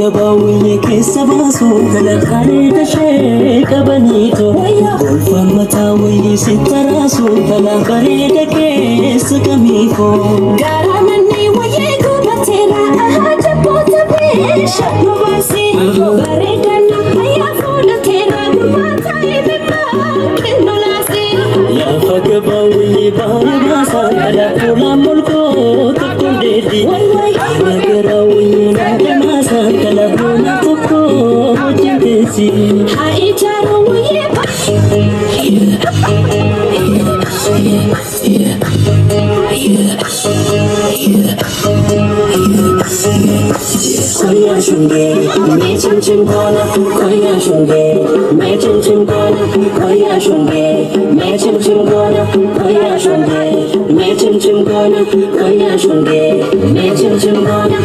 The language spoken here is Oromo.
gabawee keessa baasuu kalaqaalee tashee qabaniitu golfaan mataa wayii sitti raasuu kalaa bareeda keessa kamiifoo garaa mannee wayii gubateera ahaa jabboota beesha nubaasii bareedan ayyaa fuulateera gubaataa ibibaa kennulaasii lafa gabawee baay'ee baasaa kalaa fuulaan molkoo tokko deedii nagara wayii naadamaasaa kalaa fuula tokko hojjeteesi haa ijaara wayii Koya shunge, me chim chim kona. Koya shunge, me chim chim kona. Koya shunge, me chim chim kona. Koya shunge, me chim chim kona. Koya shunge, me chim chim kona.